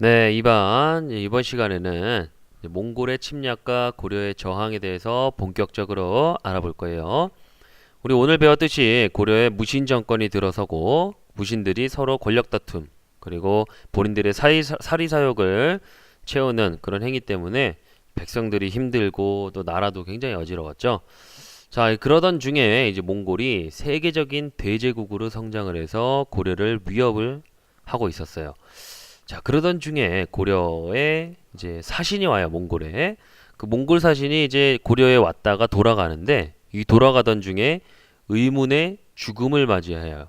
네, 이번 시간에는 이제 몽골의 침략과 고려의 저항에 대해서 본격적으로 알아볼 거예요. 우리 오늘 배웠듯이 고려의 무신 정권이 들어서고 무신들이 서로 권력 다툼 그리고 본인들의 사리 사욕을 채우는 그런 행위 때문에 백성들이 힘들고 또 나라도 굉장히 어지러웠죠. 자, 그러던 중에 이제 몽골이 세계적인 대제국으로 성장을 해서 고려를 위협을 하고 있었어요. 자, 그러던 중에 고려에 이제 사신이 와요, 몽골에. 그 몽골 사신이 이제 고려에 왔다가 돌아가는데, 이 돌아가던 중에 의문의 죽음을 맞이해요.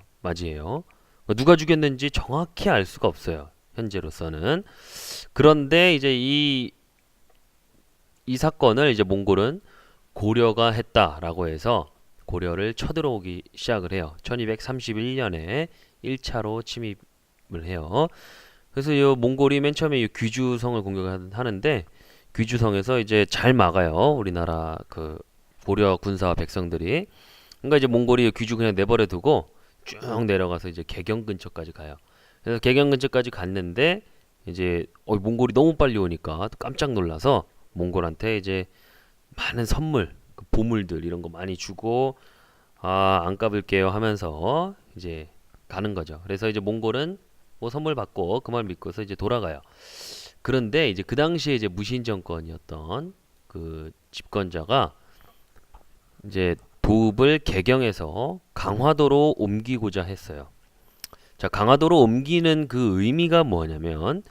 누가 죽였는지 정확히 알 수가 없어요, 현재로서는. 그런데 이제 이 사건을 이제 몽골은 고려가 했다라고 해서 고려를 쳐들어오기 시작을 해요. 1231년에 1차로 침입을 해요. 그래서 이 몽골이 맨 처음에 이 귀주성을 공격하는데 귀주성에서 이제 잘 막아요. 우리나라 그 고려 군사와 백성들이. 그러니까 이제 몽골이 귀주 그냥 내버려 두고 쭉 내려가서 이제 개경 근처까지 가요. 그래서 개경 근처까지 갔는데 이제 몽골이 너무 빨리 오니까 깜짝 놀라서 몽골한테 이제 많은 선물, 그 보물들 이런 거 많이 주고 안 까불게요 하면서 이제 가는 거죠. 그래서 이제 몽골은 뭐 선물 받고 그 말 믿고서 이제 돌아가요. 그런데 이제 그 당시에 이제 무신 정권이었던 그 집권자가 이제 도읍을 개경에서 강화도로 옮기고자 했어요. 자, 강화도로 옮기는 그 의미가 뭐냐면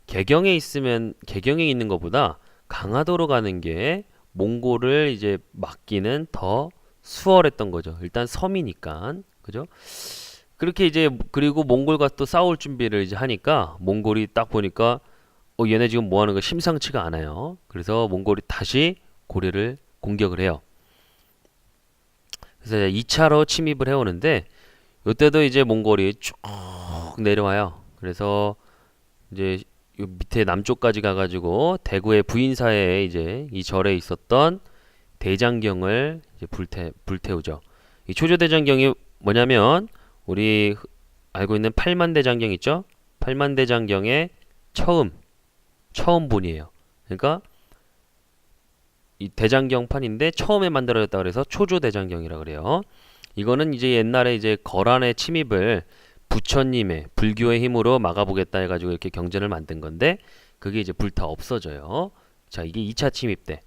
개경에 있는 것보다 강화도로 가는 게 몽골을 이제 막기는 더 수월했던 거죠. 일단 섬이니까. 그죠? 그렇게 이제 그리고 몽골과 또 싸울 준비를 이제 하니까 몽골이 딱 보니까 얘네 지금 뭐 하는 거 심상치가 않아요. 그래서 몽골이 다시 고려를 공격을 해요. 그래서 2차로 침입을 해오는데 이때도 이제 몽골이 쭉 내려와요. 그래서 이제 요 밑에 남쪽까지 가가지고 대구의 부인사에 이제 이 절에 있었던 대장경을 이제 불태우죠. 이 초조대장경이 뭐냐면 우리 알고 있는 팔만대장경 있죠? 팔만대장경의 처음 본이에요. 그러니까 이 대장경판인데 처음에 만들어졌다 그래서 초조대장경이라 그래요. 이거는 이제 옛날에 이제 거란의 침입을 부처님의 불교의 힘으로 막아보겠다 해가지고 이렇게 경전을 만든 건데 그게 이제 불타 없어져요. 자, 이게 2차 침입 때.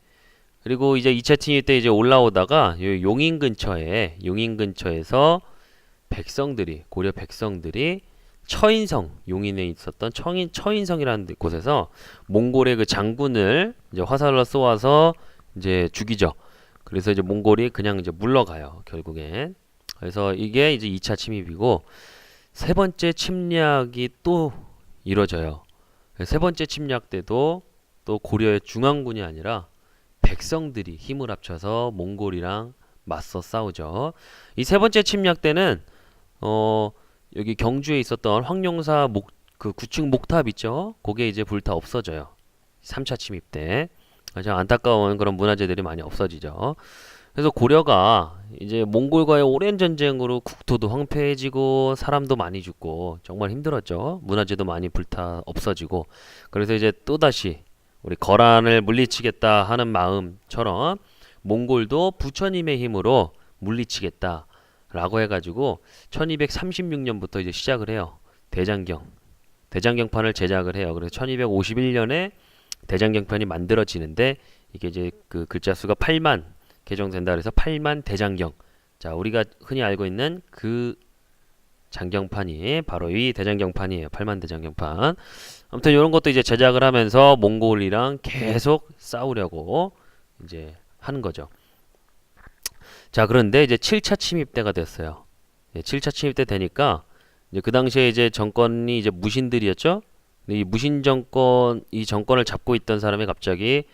그리고 이제 2차 침입 때 이제 올라오다가 용인 근처에서 고려 백성들이 용인에 있었던 처인성이라는 곳에서 몽골의 그 장군을 이제 화살로 쏘아서 이제 죽이죠. 그래서 이제 몽골이 그냥 이제 물러가요, 결국엔. 그래서 이게 이제 2차 침입이고 세 번째 침략이 또 이뤄져요. 세 번째 침략 때도 또 고려의 중앙군이 아니라 백성들이 힘을 합쳐서 몽골이랑 맞서 싸우죠. 이 세 번째 침략 때는 여기 경주에 있었던 황룡사 그 구층 목탑 있죠? 그게 이제 불타 없어져요. 3차 침입 때. 참 안타까운 그런 문화재들이 많이 없어지죠. 그래서 고려가 이제 몽골과의 오랜 전쟁으로 국토도 황폐해지고 사람도 많이 죽고 정말 힘들었죠. 문화재도 많이 불타 없어지고. 그래서 이제 또다시 우리 거란을 물리치겠다 하는 마음처럼 몽골도 부처님의 힘으로 물리치겠다 라고 해가지고 1236년부터 이제 시작을 해요. 대장경판을 제작을 해요. 그래서 1251년에 대장경편이 만들어지는데 이게 이제 그 글자 수가 8만 개정된다 그래서 8만 대장경. 자, 우리가 흔히 알고 있는 그 장경판이 바로 이 대장경판이에요. 8만 대장경판. 아무튼 이런 것도 이제 제작을 하면서 몽골이랑 계속 싸우려고 이제 하는 거죠. 자, 그런데 이제 7차 침입 때가 됐어요. 7차 침입 때 되니까 이제 그 당시에 이제 정권이 이제 무신들이었죠. 근데 이 정권을 잡고 있던 사람이 갑자기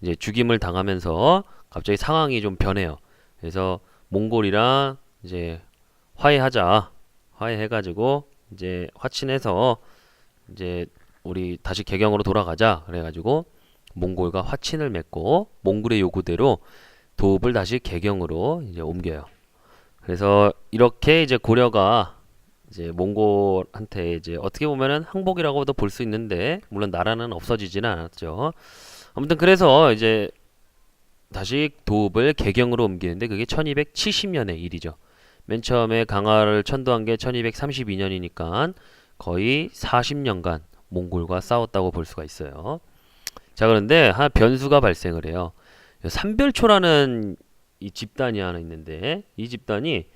이제 죽임을 당하면서 갑자기 상황이 좀 변해요. 그래서 몽골이랑 이제 화해해가지고 이제 화친해서 이제 우리 다시 개경으로 돌아가자 그래가지고 몽골과 화친을 맺고 몽골의 요구대로 도읍을 다시 개경으로 이제 옮겨요. 그래서 이렇게 이제 고려가 이제 몽골한테 이제 어떻게 보면은 항복이라고도 볼 수 있는데 물론 나라는 없어지지는 않았죠. 아무튼 그래서 이제 다시 도읍을 개경으로 옮기는데 그게 1270년의 일이죠. 맨 처음에 강화를 천도한 게 1232년이니까 거의 40년간 몽골과 싸웠다고 볼 수가 있어요. 자, 그런데 하나 변수가 발생을 해요. 삼별초라는 이 집단이 하나 있는데 이 집단이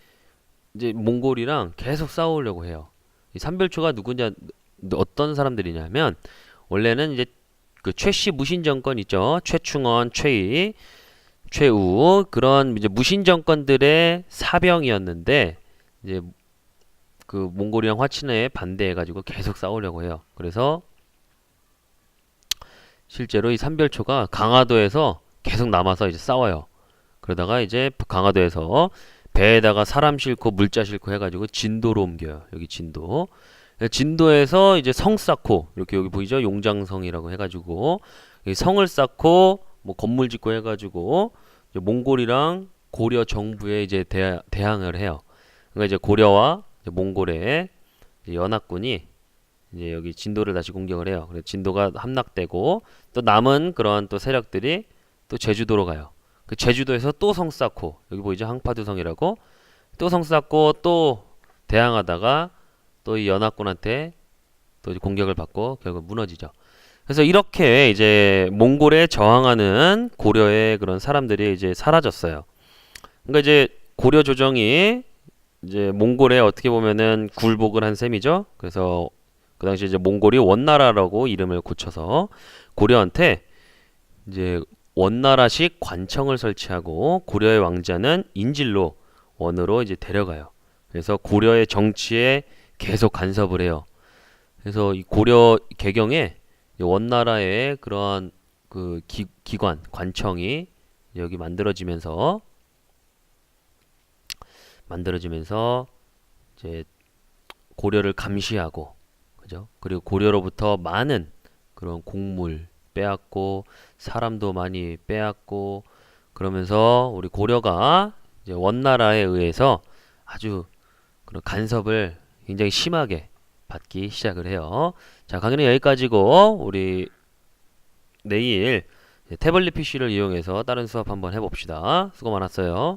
이제 몽골이랑 계속 싸우려고 해요. 이 삼별초가 누구냐, 어떤 사람들이냐면 원래는 이제 그 최씨 무신 정권 있죠. 최충원, 최이, 최우 그런 이제 무신 정권들의 사병이었는데 이제 그 몽골이랑 화친에 반대해가지고 계속 싸우려고 해요. 그래서 실제로 이 삼별초가 강화도에서 계속 남아서 이제 싸워요. 그러다가 이제 강화도에서 배에다가 사람 싣고 물자 싣고 해가지고 진도로 옮겨요. 여기 진도. 진도에서 이제 성 쌓고 이렇게 여기 보이죠? 용장성이라고 해가지고 이 성을 쌓고 뭐 건물 짓고 해가지고 이제 몽골이랑 고려 정부에 이제 대항을 해요. 그러니까 이제 고려와 이제 몽골의 이제 연합군이 이제 여기 진도를 다시 공격을 해요. 그래서 진도가 함락되고 또 남은 그런 또 세력들이 또 제주도로 가요. 그 제주도에서 또 성 쌓고 여기 보이죠? 항파두성이라고 또 성 쌓고 또 대항하다가 또 이 연합군한테 또 이제 공격을 받고 결국 무너지죠. 그래서 이렇게 이제 몽골에 저항하는 고려의 그런 사람들이 이제 사라졌어요. 그러니까 이제 고려 조정이 이제 몽골에 어떻게 보면은 굴복을 한 셈이죠. 그래서 그 당시 이제 몽골이 원나라라고 이름을 고쳐서 고려한테 이제 원나라식 관청을 설치하고 고려의 왕자는 인질로 원으로 이제 데려가요. 그래서 고려의 정치에 계속 간섭을 해요. 그래서 이 고려 개경에 원나라의 그러한 그 기관 관청이 여기 만들어지면서 이제 고려를 감시하고 그죠? 그리고 고려로부터 많은 그런 곡물 빼앗고 사람도 많이 빼앗고 그러면서 우리 고려가 이제 원나라에 의해서 아주 그런 간섭을 굉장히 심하게 받기 시작을 해요. 자, 강의는 여기까지고 우리 내일 태블릿 PC를 이용해서 다른 수업 한번 해봅시다. 수고 많았어요.